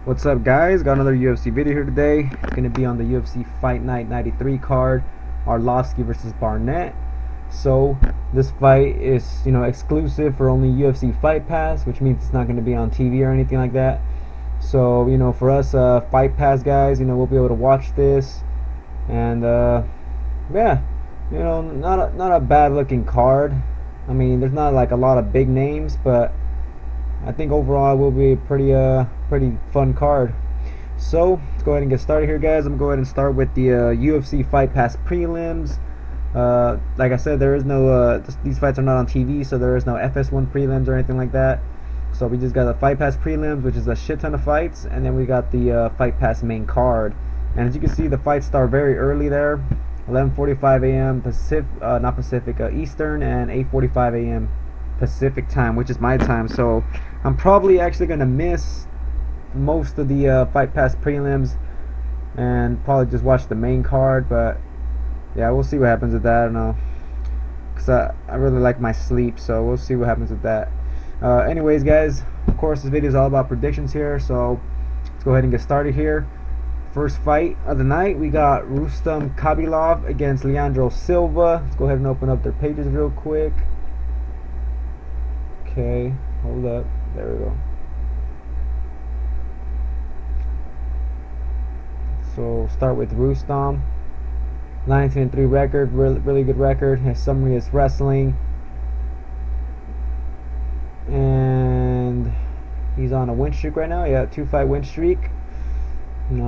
What's up, guys? Got another UFC video here today. It's going to be on the UFC Fight Night 93 card, ARLOVSKI versus BARNETT. So this fight is, exclusive for only UFC Fight Pass, which means it's not going to be on TV or anything like that. So, for us Fight Pass guys, we'll be able to watch this. And yeah, not a bad looking card. I mean, there's not like a lot of big names, but I think overall it will be a pretty fun card. So let's go ahead and get started here, guys. I'm going to go ahead and start with the UFC Fight Pass prelims. Like I said, there is no these fights are not on TV, so there is no FS1 prelims or anything like that. So we just got the Fight Pass prelims, which is a shit ton of fights, and then we got the Fight Pass main card. And as you can see, the fights start very early there, 11:45 a.m. Eastern, and 8:45 a.m. Pacific time, which is my time. So I'm probably actually gonna miss most of the Fight Pass prelims and probably just watch the main card. But yeah, we'll see what happens with that. I don't know, because I really like my sleep, so we'll see what happens with that. Anyways, guys, of course this video is all about predictions here, so let's go ahead and get started here. First fight of the night, we got Rustam Khabilov against Leandro Silva. Let's go ahead and open up their pages real quick. Okay, hold up. There we go. So start with Rustam. 19-3 record, really good record. His summary is wrestling, and he's on a win streak right now. Yeah, 2-fight win streak. He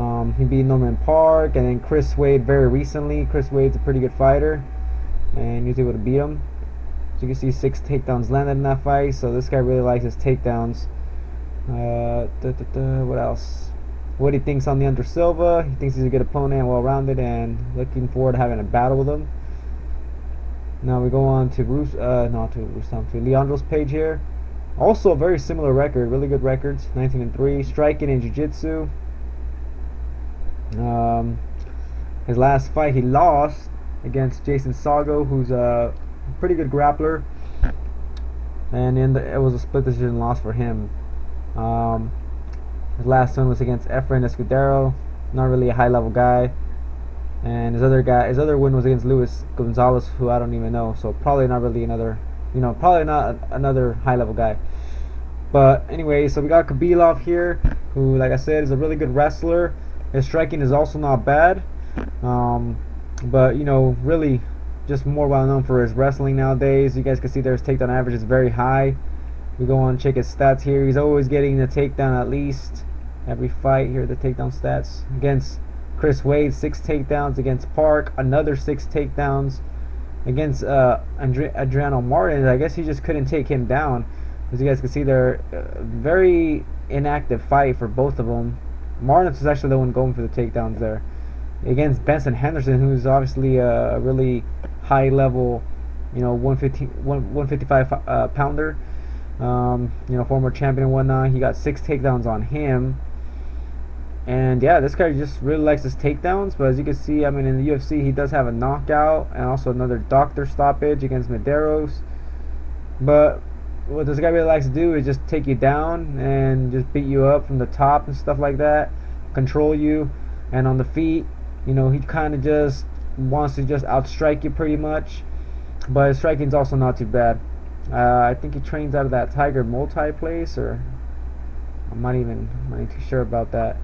beat Norman Park and then Chris Wade very recently. Chris Wade's a pretty good fighter, and he was able to beat him. So you can see 6 takedowns landed in that fight. So this guy really likes his takedowns. What else? What he thinks on Leandro Silva. He thinks he's a good opponent, well-rounded, and looking forward to having a battle with him. Now we go on to to Leandro's page here. Also a very similar record, really good records. 19-3, striking and jiu-jitsu. His last fight he lost against Jason Sago, who's a pretty good grappler, and it was a split decision loss for him. His last one was against Efren Escudero, not really a high level guy, and his other win was against Luis Gonzalez, who I don't even know, so probably not really probably not another high level guy. But anyway, so we got Khabilov here, who, like I said, is a really good wrestler. His striking is also not bad, but really just more well known for his wrestling nowadays. You guys can see there his takedown average is very high. We go on and check his stats here. He's always getting the takedown at least every fight. Here are the takedown stats. Against Chris Wade, 6 takedowns. Against Park, another 6 takedowns. Against Adriano Martin, I guess he just couldn't take him down. As you guys can see, they're very inactive fight for both of them. Martin was actually the one going for the takedowns there. Against Benson Henderson, who's obviously a really high level, 155 pounder, former champion and whatnot. He got 6 takedowns on him. And yeah, this guy just really likes his takedowns. But as you can see, I mean, in the UFC, he does have a knockout and also another doctor stoppage against Medeiros. But what this guy really likes to do is just take you down and just beat you up from the top and stuff like that, control you. And on the feet, he kind of just wants to just outstrike you pretty much. But his striking's also not too bad. I think he trains out of that Tiger Multi place, or I'm not even too sure about that.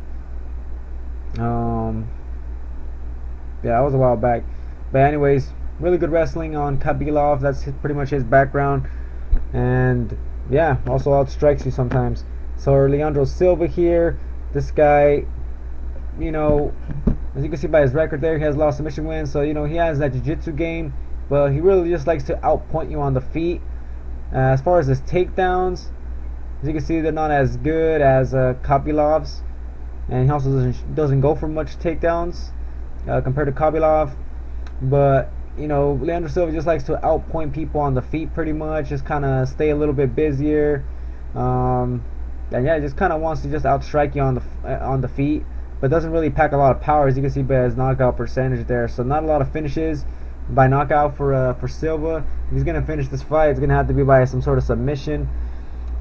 Yeah, that was a while back. But anyways, really good wrestling on Khabilov. That's pretty much his background. And yeah, also outstrikes you sometimes. So Leandro Silva here, this guy, as you can see by his record there, he has a lot of submission wins. So he has that jiu-jitsu game, but he really just likes to outpoint you on the feet. As far as his takedowns, as you can see, they're not as good as Khabilov's, and he also doesn't go for much takedowns compared to Khabilov. But Leandro Silva just likes to outpoint people on the feet pretty much, just kind of stay a little bit busier, and yeah, just kind of wants to just outstrike you on the feet, but doesn't really pack a lot of power, as you can see by his knockout percentage there. So not a lot of finishes by knockout for Silva. If he's gonna finish this fight, it's gonna have to be by some sort of submission.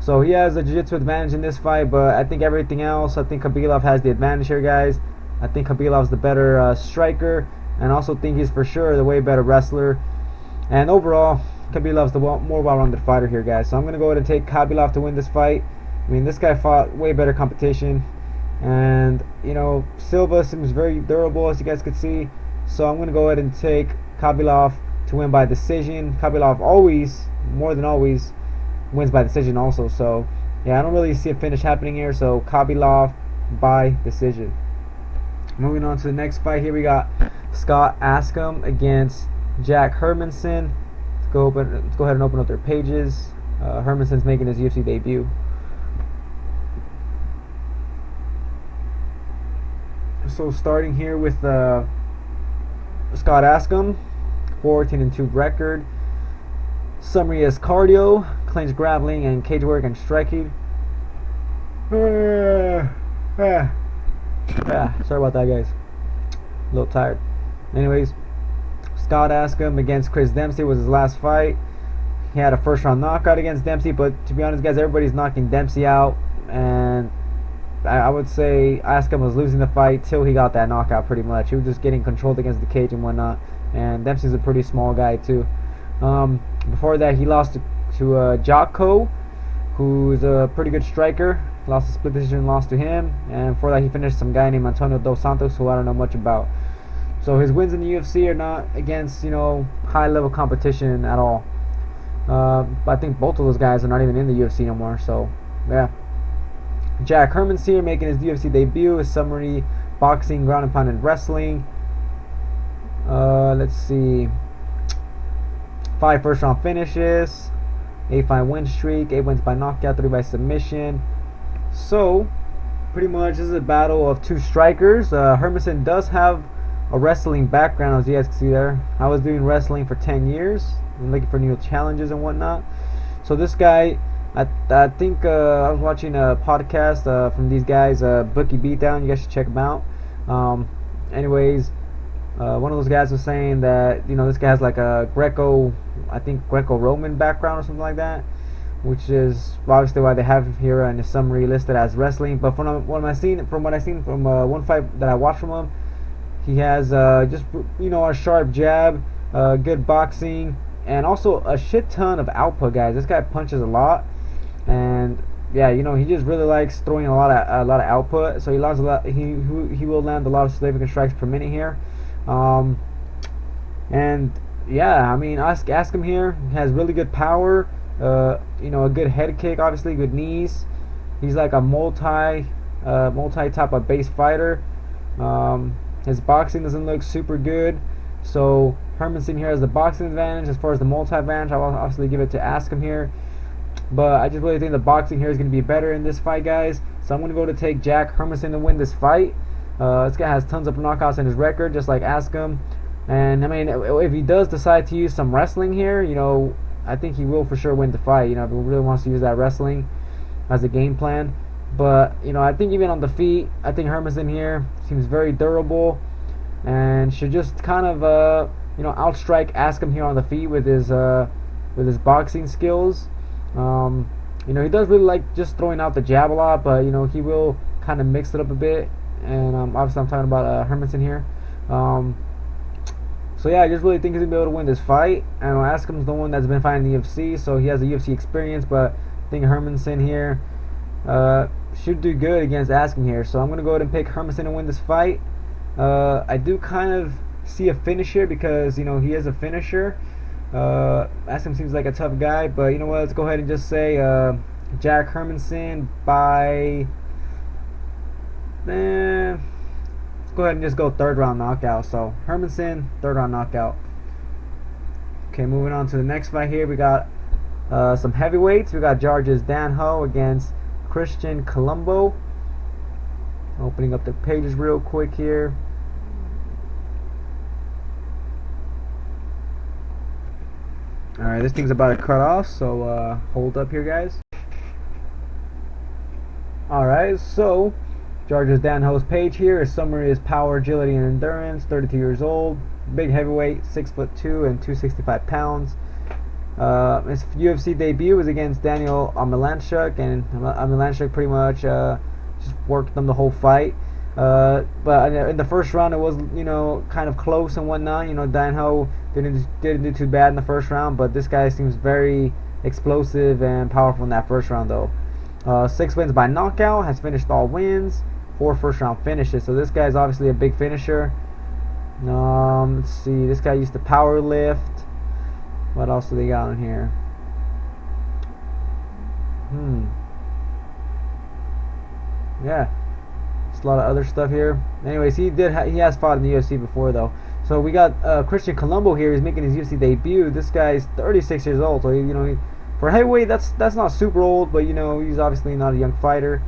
So he has a jiu-jitsu advantage in this fight, but I think everything else, I think Khabilov has the advantage here, guys. I think Khabilov's the better striker, and also think he's for sure the way better wrestler. And overall, Khabilov's the more well-rounded fighter here, guys. So I'm going to go ahead and take Khabilov to win this fight. I mean, this guy fought way better competition. And, you know, Silva seems very durable, as you guys can see. So I'm going to go ahead and take Khabilov to win by decision. Khabilov always, more than always, wins by decision also. So, yeah, I don't really see a finish happening here. So, Khabilov by decision. Moving on to the next fight here, we got Scott Askren against Jack Hermanson. Let's go ahead and open up their pages. Hermanson's making his UFC debut. So starting here with Scott Askren, 14-2 record. Summary is cardio, clinch grappling, and cage work and striking. Sorry about that, guys. A little tired. Anyways, Scott Askren against Chris Dempsey was his last fight. He had a first-round knockout against Dempsey, but to be honest, guys, everybody's knocking Dempsey out, and I would say Askren was losing the fight till he got that knockout pretty much. He was just getting controlled against the cage and whatnot, and Dempsey's a pretty small guy too. Before that, he lost to Jocko, who's a pretty good striker. Lost a split decision, lost to him, and before that he finished some guy named Antonio Dos Santos, who I don't know much about. So his wins in the UFC are not against, you know, high-level competition at all. But I think both of those guys are not even in the UFC no more. So yeah. Jack Hermanson here making his UFC debut. His summary: boxing, ground and pound, and wrestling. Let's see. 5 first-round finishes, 8-fight win streak, 8 wins by knockout, 3 by submission. So, pretty much this is a battle of 2 strikers. Hermanson does have a wrestling background, as you guys can see there. I was doing wrestling for 10 years, and looking for new challenges and whatnot. So this guy, I think I was watching a podcast from these guys, Bookie Beatdown. You guys should check them out. Anyways, one of those guys was saying that, you know, this guy has like a Greco-Roman background or something like that, which is obviously why they have him here in the summary listed as wrestling. But from what I've seen from one fight that I watched from him, he has just, you know, a sharp jab, good boxing, and also a shit ton of output, guys. This guy punches a lot, and yeah, you know, he just really likes throwing a lot of output. So he lands a lot. He will land a lot of significant strikes per minute here. And yeah, I mean, ask him here. He has really good power. You know, a good head kick, obviously, good knees. He's like a multi type of base fighter. His boxing doesn't look super good, so Hermanson here has the boxing advantage. As far as the multi advantage, I'll obviously give it to Askren here. But I just really think the boxing here is going to be better in this fight, guys. So I'm going to go to take Jack Hermanson to win this fight. This guy has tons of knockouts in his record, just like Askren. And I mean, if he does decide to use some wrestling here, you know, I think he will for sure win the fight. You know, if he really wants to use that wrestling as a game plan. But you know, I think even on the feet, I think Hermanson here seems very durable and should just kind of you know, outstrike Askren here on the feet with his boxing skills. You know, he does really like just throwing out the jab a lot, but you know, he will kind of mix it up a bit. And obviously I'm talking about Hermanson here. So yeah, I just really think he's going to be able to win this fight. And Askren's the one that's been fighting the UFC, so he has the UFC experience, but I think Hermanson here should do good against Askren here. So I'm going to go ahead and pick Hermanson to win this fight. I do kind of see a finish here because, you know, he is a finisher. Askren seems like a tough guy, but you know what, let's go ahead and just say Jack Hermanson by... let's go ahead and just go 3rd round knockout. So Hermanson, 3rd round knockout. Okay, moving on to the next fight here. We got some heavyweights. We got Georges Danho against Christian Colombo. Opening up the pages real quick here. Alright, this thing's about to cut off, so hold up here, guys. Alright, so Georges Danho's page here. His summary is power, agility, and endurance. 32 years old, big heavyweight, 6'2" and 265 pounds. His UFC debut was against Daniel Milanchuk, and Milanchuk pretty much just worked them the whole fight. But in the first round, it was, you know, kind of close and whatnot. You know, Dan Ho didn't do too bad in the first round, but this guy seems very explosive and powerful in that first round, though. 6 wins by knockout, has finished all wins, 4 first-round finishes. So this guy's obviously a big finisher. Let's see. This guy used to power lift. What else do they got on here? Yeah, just a lot of other stuff here. Anyways, he has fought in the UFC before, though. So we got Christian Colombo here. He's making his UFC debut. This guy's 36 years old. So for heavyweight, that's not super old, but you know, he's obviously not a young fighter.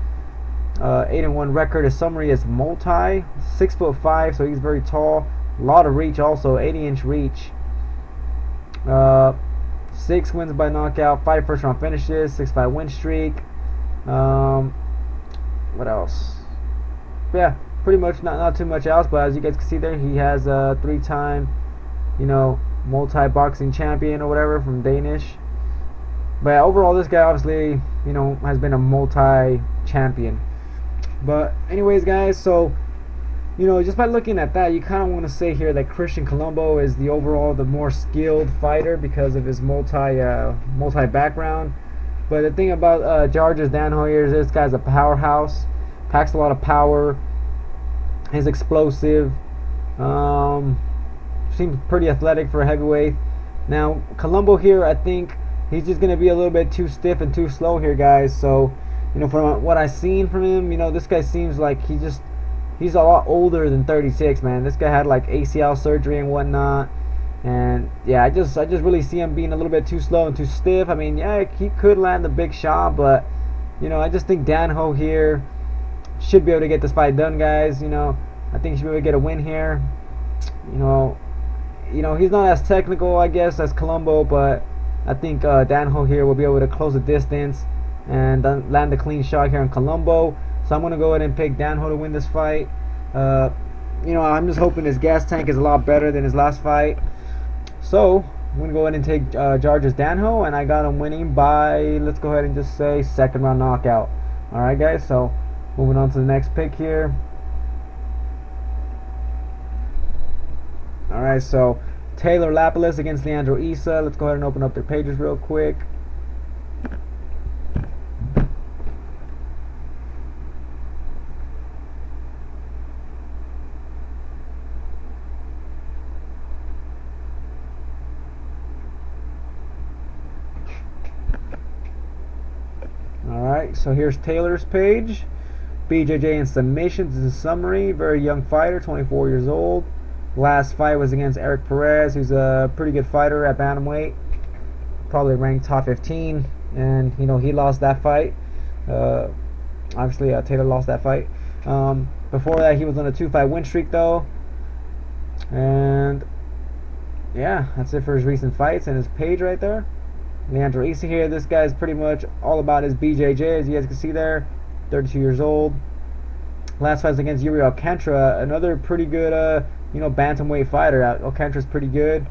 8-1 record. His summary is multi, 6'5", so he's very tall. A lot of reach, also 80-inch reach. 6 wins by knockout, 5 first-round finishes, 6-5 win streak. What else? Yeah, pretty much not too much else. But as you guys can see there, he has a 3-time, you know, multi-boxing champion or whatever from Danish. But overall, this guy obviously, you know, has been a multi-champion. But anyways, guys, so, you know, just by looking at that, you kind of want to say here that Christian Colombo is the more skilled fighter because of his multi background. But the thing about Georges Danho here is this guy's a powerhouse, packs a lot of power, is explosive, seems pretty athletic for a heavyweight. Now Colombo here, I think he's just gonna be a little bit too stiff and too slow here, guys. So, you know, from what I've seen from him, you know, this guy seems like he's a lot older than 36, man. This guy had like ACL surgery and whatnot, and yeah, I just really see him being a little bit too slow and too stiff. I mean, yeah, he could land the big shot, but you know, I just think Dan Ho here should be able to get this fight done, guys. You know, I think he should be able to get a win here. You know, he's not as technical, I guess, as Colombo, but I think Dan Ho here will be able to close the distance and land a clean shot here on Colombo. So I'm going to go ahead and pick Dan Ho to win this fight. You know, I'm just hoping his gas tank is a lot better than his last fight. So I'm going to go ahead and take Georges Danho, and I got him winning by, let's go ahead and just say, 2nd round knockout. Alright, guys, so moving on to the next pick here. Alright, so Taylor Lapilus against Leandro Issa. Let's go ahead and open up their pages real quick. Alright, so here's Taylor's page. BJJ in submissions is a summary. Very young fighter, 24 years old. Last fight was against Eric Perez, who's a pretty good fighter at bantamweight. Probably ranked top 15. And, you know, he lost that fight. Obviously, Taylor lost that fight. Before that, he was on a 2-fight win streak, though. And, yeah, that's it for his recent fights and his page right there. Leandro Issa here, this guy's pretty much all about his BJJ, as you guys can see there. 32 years old. Last fight was against Yuri Alcantara, another pretty good, you know, bantamweight fighter. Alcantara's pretty good.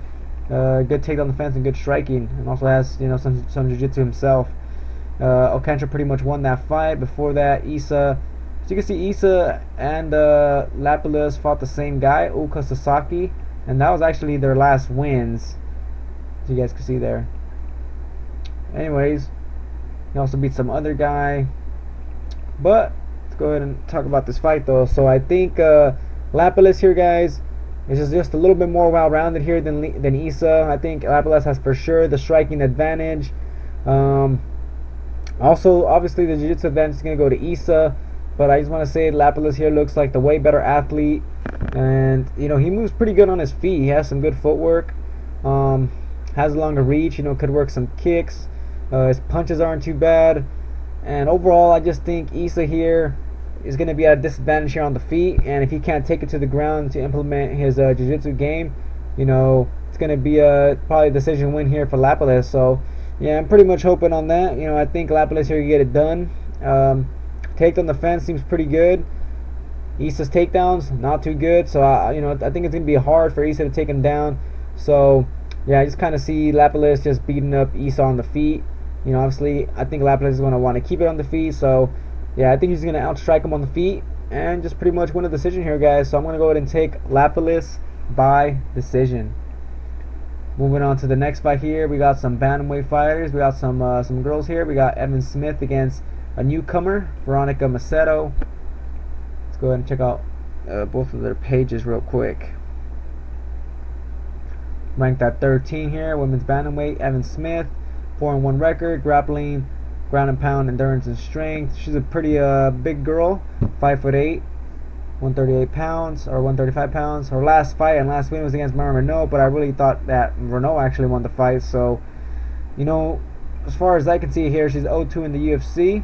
Good take on the fence and good striking, and also has, you know, some jiu-jitsu himself. Alcantara pretty much won that fight. Before that, Issa, as you can see, Issa and Lapilus fought the same guy, Uka Sasaki, and that was actually their last wins, as you guys can see there. Anyways, he also beat some other guy. But let's go ahead and talk about this fight, though. So I think Lapilus here, guys, is just a little bit more well-rounded here than Issa. I think Lapilus has for sure the striking advantage. Also, obviously, the jiu-jitsu advantage is going to go to Issa. But I just want to say Lapilus here looks like the way better athlete. And, you know, he moves pretty good on his feet. He has some good footwork. Has a longer reach. You know, could work some kicks. His punches aren't too bad. And overall, I just think Issa here is going to be at a disadvantage here on the feet. And if he can't take it to the ground to implement his jiu-jitsu game, you know, it's going to be probably a decision win here for Lapilus. So, yeah, I'm pretty much hoping on that. You know, I think Lapilus here can get it done. Take on the fence seems pretty good. Issa's takedowns, not too good. So, you know, I think it's going to be hard for Issa to take him down. So, yeah, I just kind of see Lapalus just beating up Issac on the feet. You know, obviously, I think Lapalus is going to want to keep it on the feet. So, yeah, I think he's going to outstrike him on the feet and just pretty much win a decision here, guys. So I'm going to go ahead and take Lapalus by decision. Moving on to the next fight here, we got some bantamweight fighters. We got some girls here. We got Evan Smith against a newcomer, Veronica Masetto. Let's go ahead and check out both of their pages real quick. Ranked at 13 here, women's bantamweight. Evan Smith, 4-1 record, grappling, ground and pound, endurance and strength. She's a pretty big girl, 5'8", 138 pounds or 135 pounds. Her last fight and last win was against Renault, but I really thought that Renault actually won the fight. So, you know, as far as I can see here, she's 0-2 in the UFC.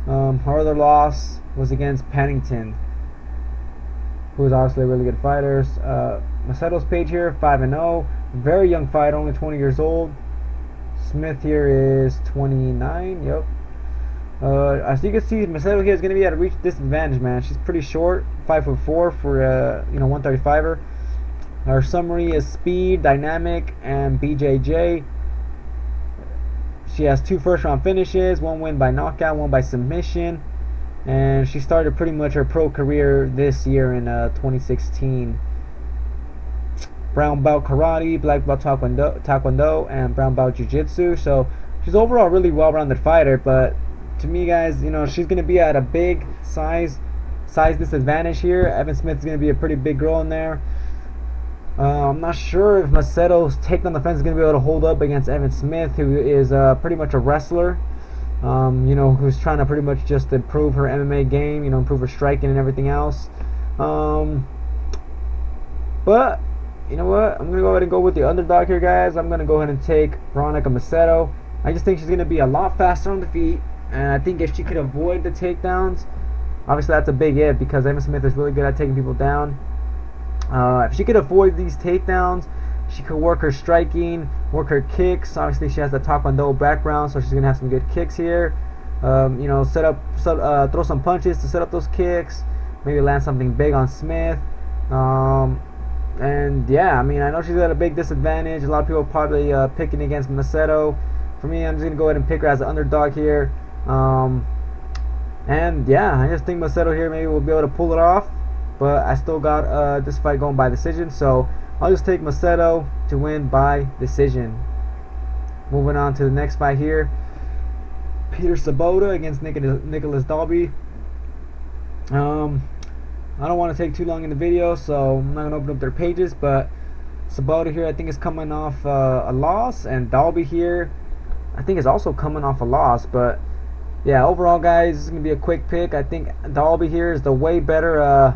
Her other loss was against Pennington, who is obviously a really good fighter. Masetto's page here, 5-0. Very young fighter, only 20 years old. Smith here is 29. Yep. As you can see, Masetto here is going to be at a reach disadvantage, man. She's pretty short, 5'4" for 135er. Her summary is speed, dynamic, and BJJ. She has 2 first-round finishes, 1 win by knockout, 1 by submission, and she started pretty much her pro career this year in 2016. Brown belt karate, black belt taekwondo, and brown belt jiu-jitsu. So she's overall a really well-rounded fighter, but to me, guys, you know, she's going to be at a big size disadvantage here. Evan Smith is going to be a pretty big girl in there. I'm not sure if Masetto's take on the fence is going to be able to hold up against Evan Smith, who is pretty much a wrestler. You know, who's trying to pretty much just improve her MMA game, you know, improve her striking and everything else. But you know what? I'm going to go ahead and go with the underdog here, guys. I'm going to go ahead and take Veronica Masetto. I just think she's going to be a lot faster on the feet. And I think if she could avoid the takedowns, obviously that's a big if, because Evan Smith is really good at taking people down. If she could avoid these takedowns, she could work her striking, work her kicks. Obviously she has the taekwondo background, so she's going to have some good kicks here. You know, throw some punches to set up those kicks. Maybe land something big on Smith. And yeah, I mean, I know she's at a big disadvantage. A lot of people probably picking against Masetto. For me, I'm just going to go ahead and pick her as an underdog here. And yeah, I just think Masetto here maybe will be able to pull it off, but I still got this fight going by decision, so I'll just take Masetto to win by decision. Moving on to the next fight here, Peter Sobota against Nicholas Dalby. I don't want to take too long in the video, so I'm not going to open up their pages, but Sobota here I think is coming off a loss, and Dalby here I think is also coming off a loss. But yeah, overall, guys, this is going to be a quick pick. I think Dalby here is the way better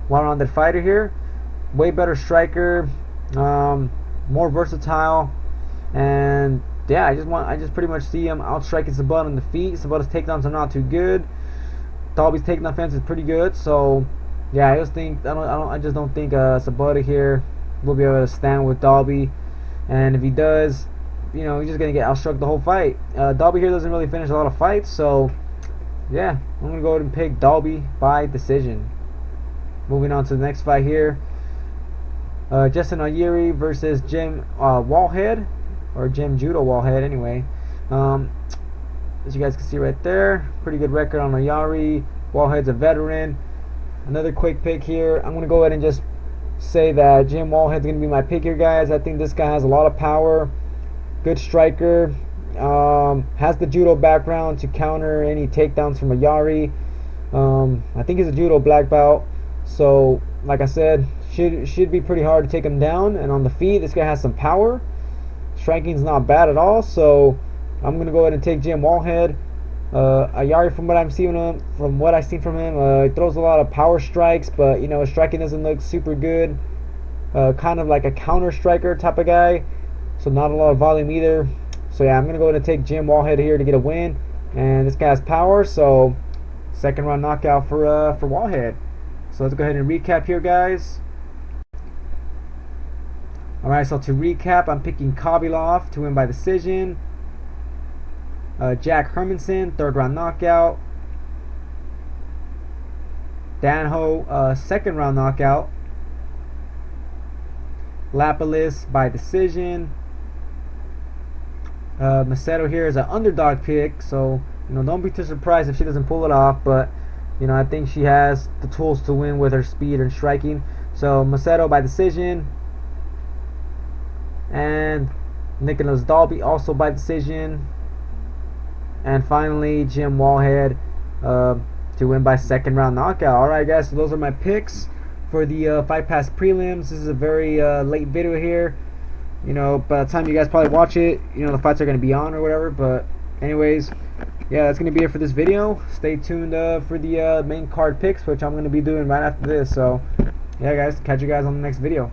well-rounded fighter here. Way better striker, more versatile, and yeah, I just pretty much see him outstriking Sobota on the feet. Sobota's takedowns are not too good. Dalby's takedown offense is pretty good. So yeah, I just don't think Sobota here will be able to stand with Dalby, and if he does, you know, he's just gonna get outstruck the whole fight. Dalby here doesn't really finish a lot of fights, so yeah, I'm gonna go ahead and pick Dalby by decision. Moving on to the next fight here, Justin Ayiri versus Jim Wallhead, or Jim Judo Wallhead anyway. As you guys can see right there, pretty good record on Ayiri. Wallhead's a veteran. Another quick pick here. I'm gonna go ahead and just say that Jim Wallhead's gonna be my pick here, guys. I think this guy has a lot of power. Good striker, has the judo background to counter any takedowns from Ayiri. I think he's a judo black belt, so like I said, should be pretty hard to take him down. And on the feet, this guy has some power. Striking's not bad at all, so I'm gonna go ahead and take Jim Wallhead. Ayiri, from what I've seen from him, he throws a lot of power strikes, but you know, his striking doesn't look super good. Kind of like a counter striker type of guy. So not a lot of volume either. So yeah, I'm gonna go ahead and take Jim Wallhead here to get a win. And this guy has power, so second round knockout for Wallhead. So let's go ahead and recap here, guys. Alright, so to recap, I'm picking Kobylov to win by decision. Jack Hermanson, third round knockout. Dan Ho, second round knockout. Lapalus by decision. Masetto here is an underdog pick, so don't be too surprised if she doesn't pull it off. But I think she has the tools to win with her speed and striking. So Masetto by decision, and Nicholas Dalby also by decision, and finally Jim Wallhead to win by second round knockout. Alright guys, so those are my picks for the Fight Pass prelims. This is a very late video here. By the time you guys probably watch it, the fights are going to be on or whatever. But anyways, yeah, that's going to be it for this video. Stay tuned for the main card picks, which I'm going to be doing right after this. So yeah guys, catch you guys on the next video.